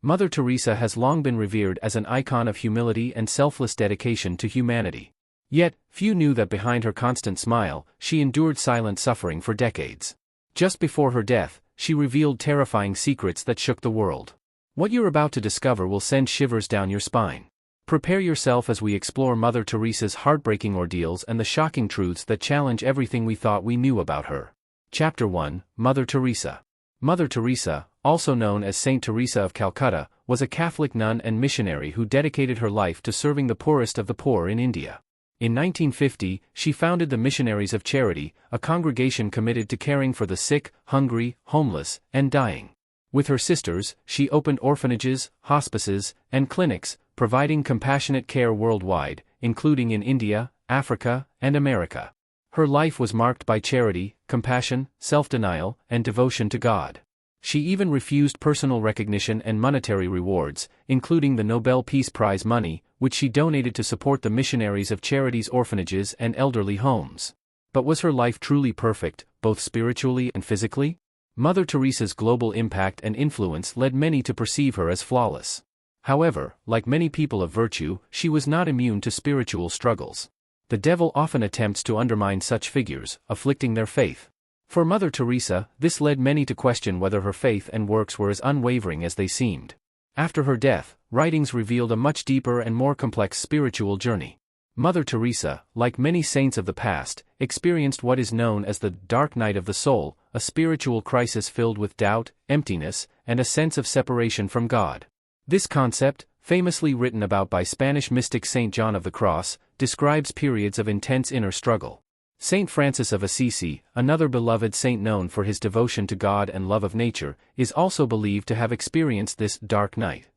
Mother Teresa has long been revered as an icon of humility and selfless dedication to humanity. Yet, few knew that behind her constant smile, she endured silent suffering for decades. Just before her death, she revealed terrifying secrets that shook the world. What you're about to discover will send shivers down your spine. Prepare yourself as we explore Mother Teresa's heartbreaking ordeals and the shocking truths that challenge everything we thought we knew about her. Chapter 1: Mother Teresa. Mother Teresa, also known as Saint Teresa of Calcutta, was a Catholic nun and missionary who dedicated her life to serving the poorest of the poor in India. In 1950, she founded the Missionaries of Charity, a congregation committed to caring for the sick, hungry, homeless, and dying. With her sisters, she opened orphanages, hospices, and clinics, providing compassionate care worldwide, including in India, Africa, and America. Her life was marked by charity, compassion, self-denial, and devotion to God. She even refused personal recognition and monetary rewards, including the Nobel Peace Prize money, which she donated to support the Missionaries of Charity's orphanages and elderly homes. But was her life truly perfect, both spiritually and physically? Mother Teresa's global impact and influence led many to perceive her as flawless. However, like many people of virtue, she was not immune to spiritual struggles. The devil often attempts to undermine such figures, afflicting their faith. For Mother Teresa, this led many to question whether her faith and works were as unwavering as they seemed. After her death, writings revealed a much deeper and more complex spiritual journey. Mother Teresa, like many saints of the past, experienced what is known as the dark night of the soul, a spiritual crisis filled with doubt, emptiness, and a sense of separation from God. This concept, famously written about by Spanish mystic Saint John of the Cross, describes periods of intense inner struggle. Saint Francis of Assisi, another beloved saint known for his devotion to God and love of nature, is also believed to have experienced this dark night.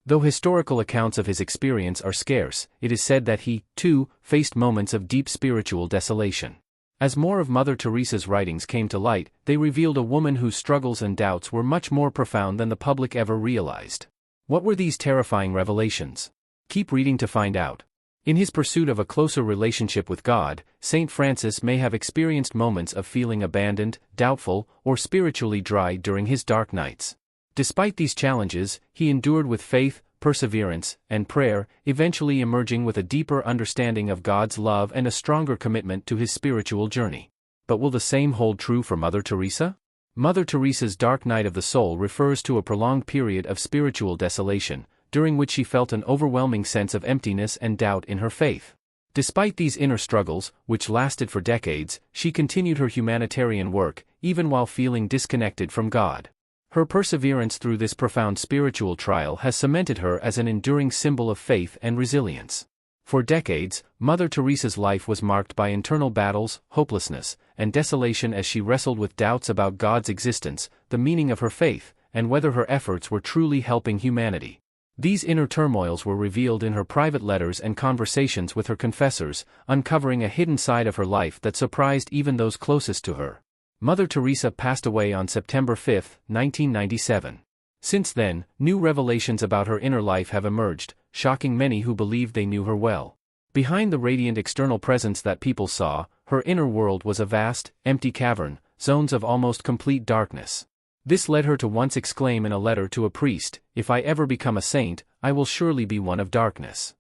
Though historical accounts of his experience are scarce, it is said that he, too, faced moments of deep spiritual desolation. As more of Mother Teresa's writings came to light, they revealed a woman whose struggles and doubts were much more profound than the public ever realized. What were these terrifying revelations? Keep reading to find out. In his pursuit of a closer relationship with God, Saint Francis may have experienced moments of feeling abandoned, doubtful, or spiritually dry during his dark nights. Despite these challenges, he endured with faith, perseverance, and prayer, eventually emerging with a deeper understanding of God's love and a stronger commitment to his spiritual journey. But will the same hold true for Mother Teresa? Mother Teresa's dark night of the soul refers to a prolonged period of spiritual desolation, during which she felt an overwhelming sense of emptiness and doubt in her faith. Despite these inner struggles, which lasted for decades, she continued her humanitarian work, even while feeling disconnected from God. Her perseverance through this profound spiritual trial has cemented her as an enduring symbol of faith and resilience. For decades, Mother Teresa's life was marked by internal battles, hopelessness, and desolation as she wrestled with doubts about God's existence, the meaning of her faith, and whether her efforts were truly helping humanity. These inner turmoils were revealed in her private letters and conversations with her confessors, uncovering a hidden side of her life that surprised even those closest to her. Mother Teresa passed away on September 5, 1997. Since then, new revelations about her inner life have emerged, shocking many who believed they knew her well. Behind the radiant external presence that people saw, her inner world was a vast, empty cavern, zones of almost complete darkness. This led her to once exclaim in a letter to a priest, "If I ever become a saint, I will surely be one of darkness."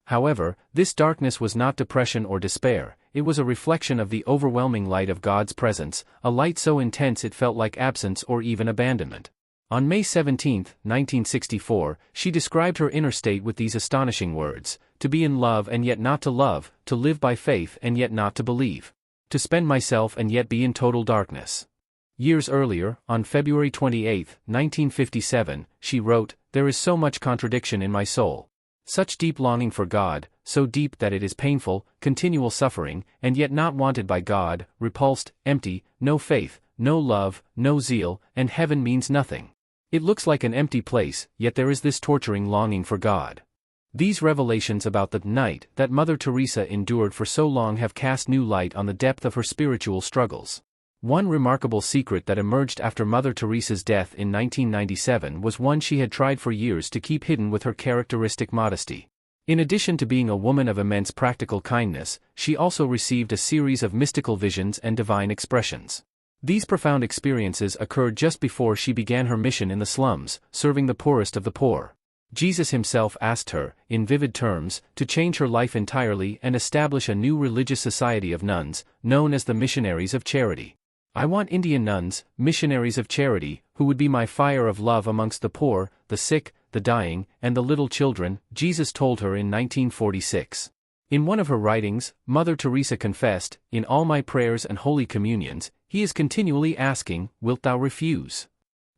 However, this darkness was not depression or despair, it was a reflection of the overwhelming light of God's presence, a light so intense it felt like absence or even abandonment. On May 17, 1964, she described her inner state with these astonishing words: "To be in love and yet not to love, to live by faith and yet not to believe. To spend myself and yet be in total darkness." Years earlier, on February 28, 1957, she wrote, "There is so much contradiction in my soul. Such deep longing for God, so deep that it is painful, continual suffering, and yet not wanted by God, repulsed, empty, no faith, no love, no zeal, and heaven means nothing. It looks like an empty place, yet there is this torturing longing for God." These revelations about the night that Mother Teresa endured for so long have cast new light on the depth of her spiritual struggles. One remarkable secret that emerged after Mother Teresa's death in 1997 was one she had tried for years to keep hidden with her characteristic modesty. In addition to being a woman of immense practical kindness, she also received a series of mystical visions and divine expressions. These profound experiences occurred just before she began her mission in the slums, serving the poorest of the poor. Jesus himself asked her, in vivid terms, to change her life entirely and establish a new religious society of nuns, known as the Missionaries of Charity. I want Indian nuns, missionaries of charity, who would be my fire of love amongst the poor, the sick, the dying, and the little children, Jesus told her in 1946. In one of her writings, Mother Teresa confessed, in all my prayers and holy communions, he is continually asking, wilt thou refuse?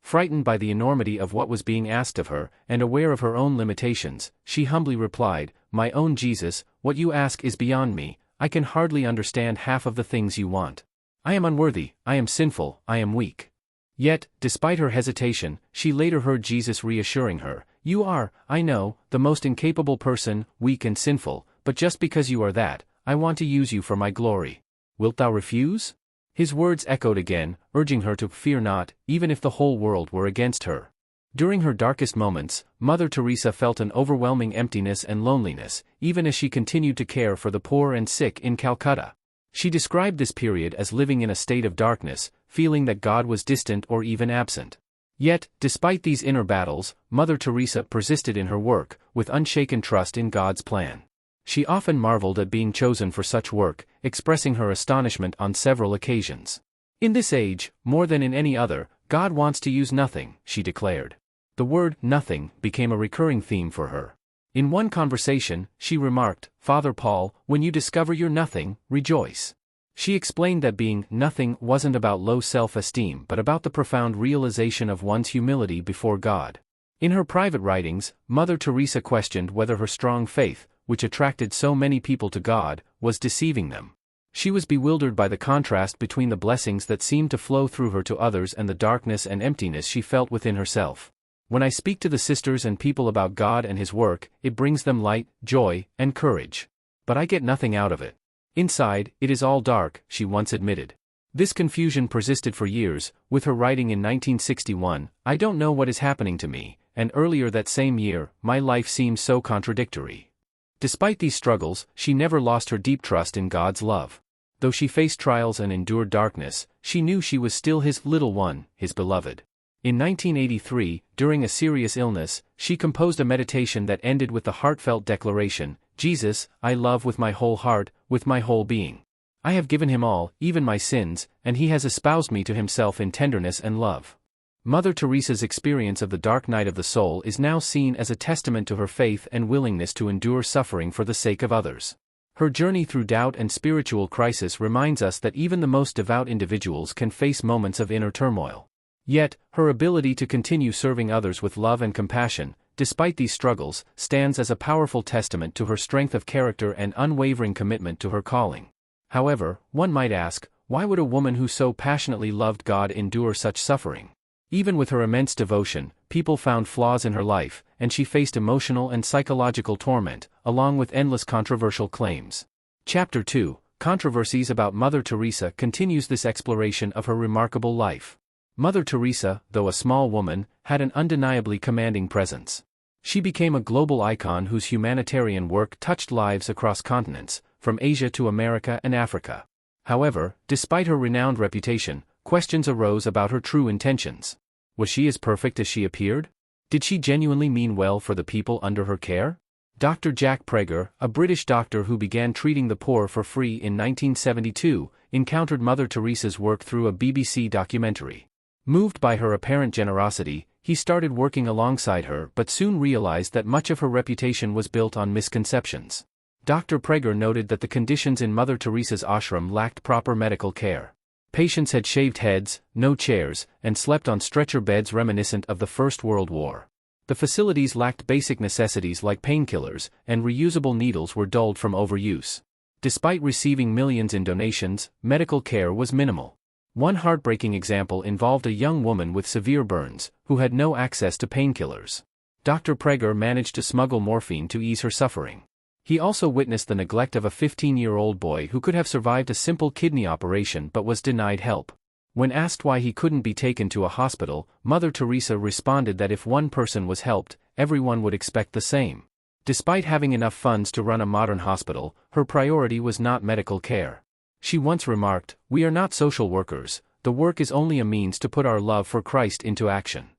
Frightened by the enormity of what was being asked of her, and aware of her own limitations, she humbly replied, my own Jesus, what you ask is beyond me, I can hardly understand half of the things you want. I am unworthy, I am sinful, I am weak. Yet, despite her hesitation, she later heard Jesus reassuring her, you are, I know, the most incapable person, weak and sinful, but just because you are that, I want to use you for my glory. Wilt thou refuse? His words echoed again, urging her to fear not, even if the whole world were against her. During her darkest moments, Mother Teresa felt an overwhelming emptiness and loneliness, even as she continued to care for the poor and sick in Calcutta. She described this period as living in a state of darkness, feeling that God was distant or even absent. Yet, despite these inner battles, Mother Teresa persisted in her work, with unshaken trust in God's plan. She often marveled at being chosen for such work, expressing her astonishment on several occasions. In this age, more than in any other, God wants to use nothing, she declared. The word nothing became a recurring theme for her. In one conversation, she remarked, Father Paul, when you discover you're nothing, rejoice. She explained that being nothing wasn't about low self-esteem but about the profound realization of one's humility before God. In her private writings, Mother Teresa questioned whether her strong faith, which attracted so many people to God, was deceiving them. She was bewildered by the contrast between the blessings that seemed to flow through her to others and the darkness and emptiness she felt within herself. When I speak to the sisters and people about God and His work, it brings them light, joy, and courage. But I get nothing out of it. Inside, it is all dark, she once admitted. This confusion persisted for years, with her writing in 1961, I don't know what is happening to me, and earlier that same year, my life seems so contradictory. Despite these struggles, she never lost her deep trust in God's love. Though she faced trials and endured darkness, she knew she was still His little one, His beloved. In 1983, during a serious illness, she composed a meditation that ended with the heartfelt declaration, Jesus, I love with my whole heart, with my whole being. I have given Him all, even my sins, and He has espoused me to Himself in tenderness and love. Mother Teresa's experience of the dark night of the soul is now seen as a testament to her faith and willingness to endure suffering for the sake of others. Her journey through doubt and spiritual crisis reminds us that even the most devout individuals can face moments of inner turmoil. Yet, her ability to continue serving others with love and compassion, despite these struggles, stands as a powerful testament to her strength of character and unwavering commitment to her calling. However, one might ask, why would a woman who so passionately loved God endure such suffering? Even with her immense devotion, people found flaws in her life, and she faced emotional and psychological torment, along with endless controversial claims. Chapter 2, Controversies about Mother Teresa continues this exploration of her remarkable life. Mother Teresa, though a small woman, had an undeniably commanding presence. She became a global icon whose humanitarian work touched lives across continents, from Asia to America and Africa. However, despite her renowned reputation, questions arose about her true intentions. Was she as perfect as she appeared? Did she genuinely mean well for the people under her care? Dr. Jack Prager, a British doctor who began treating the poor for free in 1972, encountered Mother Teresa's work through a BBC documentary. Moved by her apparent generosity, he started working alongside her but soon realized that much of her reputation was built on misconceptions. Dr. Prager noted that the conditions in Mother Teresa's ashram lacked proper medical care. Patients had shaved heads, no chairs, and slept on stretcher beds reminiscent of the First World War. The facilities lacked basic necessities like painkillers, and reusable needles were dulled from overuse. Despite receiving millions in donations, medical care was minimal. One heartbreaking example involved a young woman with severe burns, who had no access to painkillers. Dr. Prager managed to smuggle morphine to ease her suffering. He also witnessed the neglect of a 15-year-old boy who could have survived a simple kidney operation but was denied help. When asked why he couldn't be taken to a hospital, Mother Teresa responded that if one person was helped, everyone would expect the same. Despite having enough funds to run a modern hospital, her priority was not medical care. She once remarked, "We are not social workers, the work is only a means to put our love for Christ into action.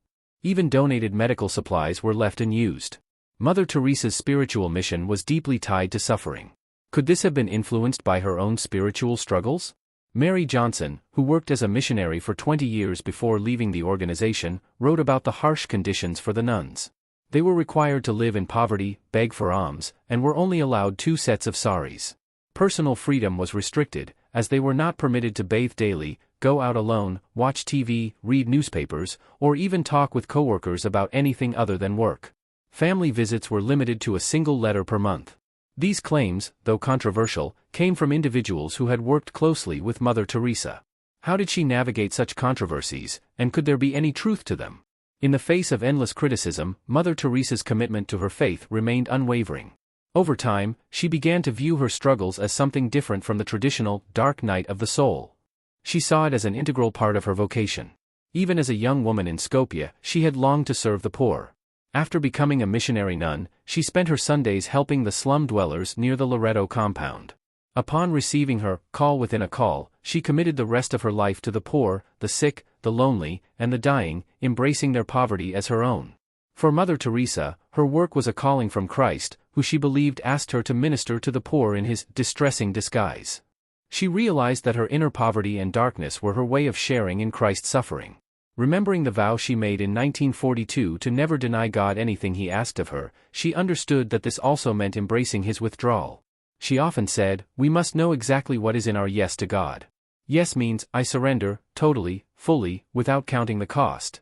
Even donated medical supplies were left unused. Mother Teresa's spiritual mission was deeply tied to suffering. Could this have been influenced by her own spiritual struggles? Mary Johnson, who worked as a missionary for 20 years before leaving the organization, wrote about the harsh conditions for the nuns. They were required to live in poverty, beg for alms, and were only allowed 2 sets of saris. Personal freedom was restricted, as they were not permitted to bathe daily, go out alone, watch TV, read newspapers, or even talk with coworkers about anything other than work. Family visits were limited to a single letter per month. These claims, though controversial, came from individuals who had worked closely with Mother Teresa. How did she navigate such controversies, and could there be any truth to them? In the face of endless criticism, Mother Teresa's commitment to her faith remained unwavering. Over time, she began to view her struggles as something different from the traditional dark night of the soul. She saw it as an integral part of her vocation. Even as a young woman in Skopje, she had longed to serve the poor. After becoming a missionary nun, she spent her Sundays helping the slum dwellers near the Loreto compound. Upon receiving her call within a call, she committed the rest of her life to the poor, the sick, the lonely, and the dying, embracing their poverty as her own. For Mother Teresa, her work was a calling from Christ, who she believed asked her to minister to the poor in his distressing disguise. She realized that her inner poverty and darkness were her way of sharing in Christ's suffering. Remembering the vow she made in 1942 to never deny God anything he asked of her, she understood that this also meant embracing his withdrawal. She often said, "We must know exactly what is in our yes to God." Yes means, I surrender, totally, fully, without counting the cost.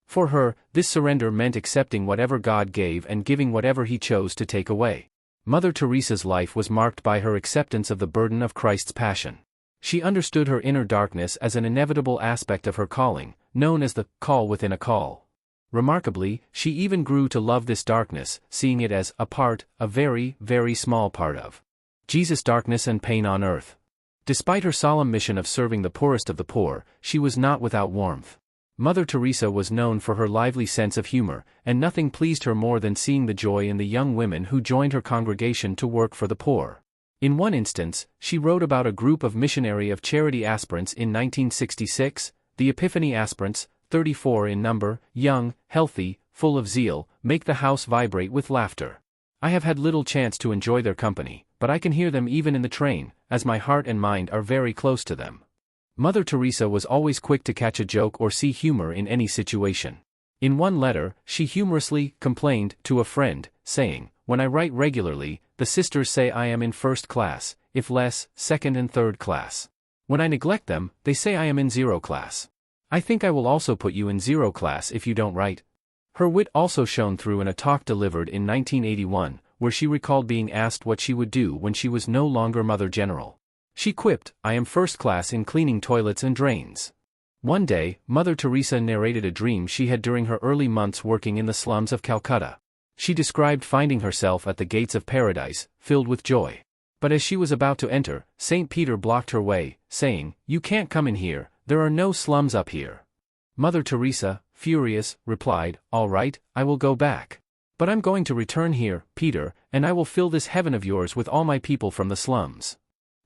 For her, this surrender meant accepting whatever God gave and giving whatever he chose to take away. Mother Teresa's life was marked by her acceptance of the burden of Christ's passion. She understood her inner darkness as an inevitable aspect of her calling, known as the call within a call. Remarkably, she even grew to love this darkness, seeing it as a very, very small part of Jesus' darkness and pain on earth. Despite her solemn mission of serving the poorest of the poor, she was not without warmth. Mother Teresa was known for her lively sense of humor, and nothing pleased her more than seeing the joy in the young women who joined her congregation to work for the poor. In one instance, she wrote about a group of missionary of charity aspirants in 1966, the Epiphany aspirants, 34 in number, young, healthy, full of zeal, make the house vibrate with laughter. I have had little chance to enjoy their company, but I can hear them even in the train, as my heart and mind are very close to them. Mother Teresa was always quick to catch a joke or see humor in any situation. In one letter, she humorously complained to a friend, saying, "When I write regularly, the sisters say I am in first class, if less, second and third class. When I neglect them, they say I am in 0 class. I think I will also put you in 0 class if you don't write." Her wit also shone through in a talk delivered in 1981, where she recalled being asked what she would do when she was no longer Mother General. She quipped, "I am first class in cleaning toilets and drains." One day, Mother Teresa narrated a dream she had during her early months working in the slums of Calcutta. She described finding herself at the gates of paradise, filled with joy. But as she was about to enter, St. Peter blocked her way, saying, "You can't come in here, there are no slums up here." Mother Teresa, furious, replied, "All right, I will go back. But I'm going to return here, Peter, and I will fill this heaven of yours with all my people from the slums."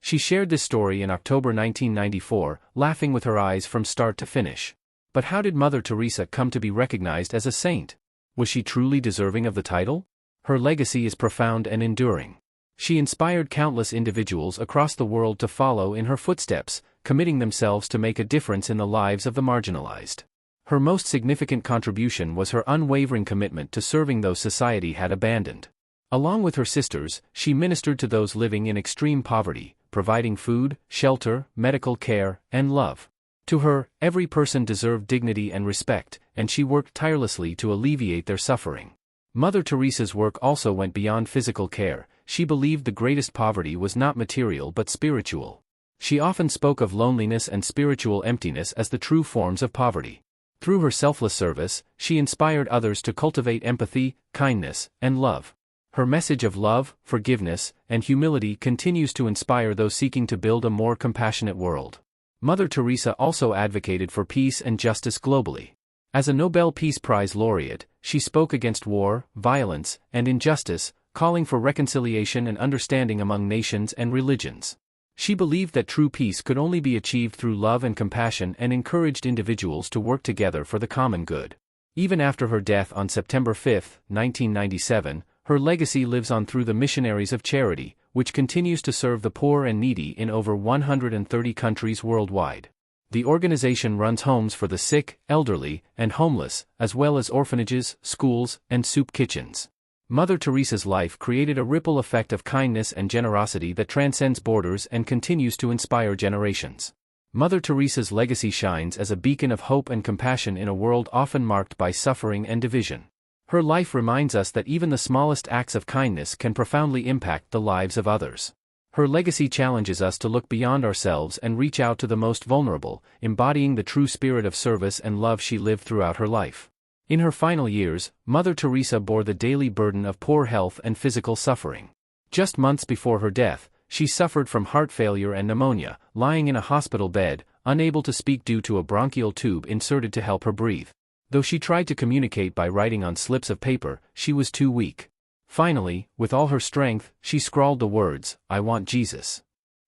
She shared this story in October 1994, laughing with her eyes from start to finish. But how did Mother Teresa come to be recognized as a saint? Was she truly deserving of the title? Her legacy is profound and enduring. She inspired countless individuals across the world to follow in her footsteps, committing themselves to make a difference in the lives of the marginalized. Her most significant contribution was her unwavering commitment to serving those society had abandoned. Along with her sisters, she ministered to those living in extreme poverty, providing food, shelter, medical care, and love. To her, every person deserved dignity and respect, and she worked tirelessly to alleviate their suffering. Mother Teresa's work also went beyond physical care. She believed the greatest poverty was not material but spiritual. She often spoke of loneliness and spiritual emptiness as the true forms of poverty. Through her selfless service, she inspired others to cultivate empathy, kindness, and love. Her message of love, forgiveness, and humility continues to inspire those seeking to build a more compassionate world. Mother Teresa also advocated for peace and justice globally. As a Nobel Peace Prize laureate, she spoke against war, violence, and injustice, calling for reconciliation and understanding among nations and religions. She believed that true peace could only be achieved through love and compassion and encouraged individuals to work together for the common good. Even after her death on September 5, 1997, her legacy lives on through the Missionaries of Charity, which continues to serve the poor and needy in over 130 countries worldwide. The organization runs homes for the sick, elderly, and homeless, as well as orphanages, schools, and soup kitchens. Mother Teresa's life created a ripple effect of kindness and generosity that transcends borders and continues to inspire generations. Mother Teresa's legacy shines as a beacon of hope and compassion in a world often marked by suffering and division. Her life reminds us that even the smallest acts of kindness can profoundly impact the lives of others. Her legacy challenges us to look beyond ourselves and reach out to the most vulnerable, embodying the true spirit of service and love she lived throughout her life. In her final years, Mother Teresa bore the daily burden of poor health and physical suffering. Just months before her death, she suffered from heart failure and pneumonia, lying in a hospital bed, unable to speak due to a bronchial tube inserted to help her breathe. Though she tried to communicate by writing on slips of paper, she was too weak. Finally, with all her strength, she scrawled the words, "I want Jesus."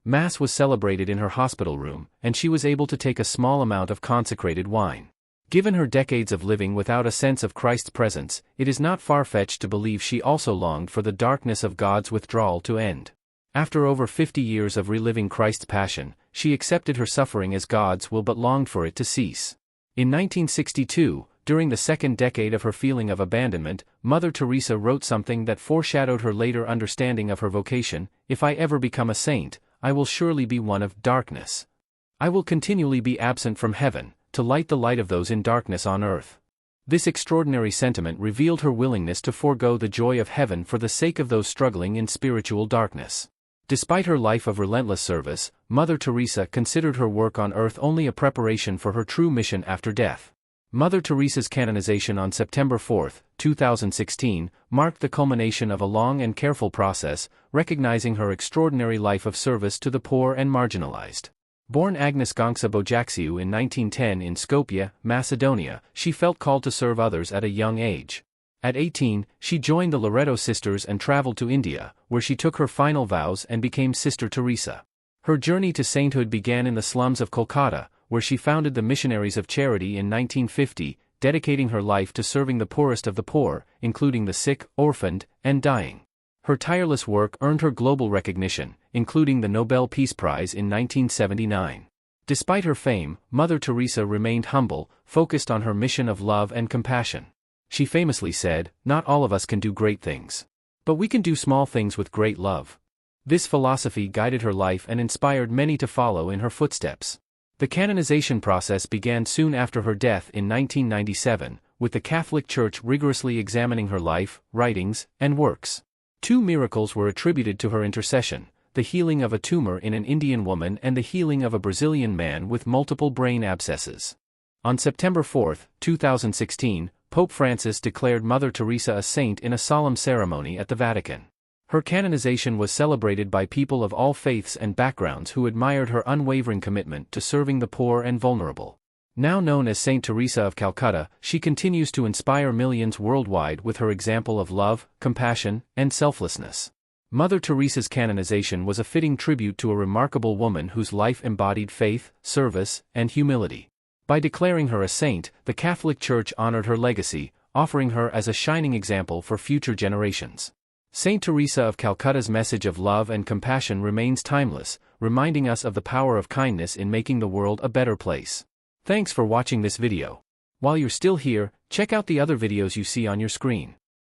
Mass was celebrated in her hospital room, and she was able to take a small amount of consecrated wine. Given her decades of living without a sense of Christ's presence, it is not far-fetched to believe she also longed for the darkness of God's withdrawal to end. After over 50 years of reliving Christ's passion, she accepted her suffering as God's will but longed for it to cease. In 1962, during the second decade of her feeling of abandonment, Mother Teresa wrote something that foreshadowed her later understanding of her vocation: "If I ever become a saint, I will surely be one of darkness. I will continually be absent from heaven, to light the light of those in darkness on earth." This extraordinary sentiment revealed her willingness to forego the joy of heaven for the sake of those struggling in spiritual darkness. Despite her life of relentless service, Mother Teresa considered her work on earth only a preparation for her true mission after death. Mother Teresa's canonization on September 4, 2016, marked the culmination of a long and careful process, recognizing her extraordinary life of service to the poor and marginalized. Born Agnes Gonksa Bojaxiou in 1910 in Skopje, Macedonia, she felt called to serve others at a young age. At 18, she joined the Loreto Sisters and traveled to India, where she took her final vows and became Sister Teresa. Her journey to sainthood began in the slums of Kolkata, where she founded the Missionaries of Charity in 1950, dedicating her life to serving the poorest of the poor, including the sick, orphaned, and dying. Her tireless work earned her global recognition, including the Nobel Peace Prize in 1979. Despite her fame, Mother Teresa remained humble, focused on her mission of love and compassion. She famously said, "Not all of us can do great things. But we can do small things with great love." This philosophy guided her life and inspired many to follow in her footsteps. The canonization process began soon after her death in 1997, with the Catholic Church rigorously examining her life, writings, and works. 2 miracles were attributed to her intercession: the healing of a tumor in an Indian woman and the healing of a Brazilian man with multiple brain abscesses. On September 4, 2016, Pope Francis declared Mother Teresa a saint in a solemn ceremony at the Vatican. Her canonization was celebrated by people of all faiths and backgrounds who admired her unwavering commitment to serving the poor and vulnerable. Now known as Saint Teresa of Calcutta, she continues to inspire millions worldwide with her example of love, compassion, and selflessness. Mother Teresa's canonization was a fitting tribute to a remarkable woman whose life embodied faith, service, and humility. By declaring her a saint, the Catholic Church honored her legacy, offering her as a shining example for future generations. Saint Teresa of Calcutta's message of love and compassion remains timeless, reminding us of the power of kindness in making the world a better place. Thanks for watching this video. While you're still here, check out the other videos you see on your screen.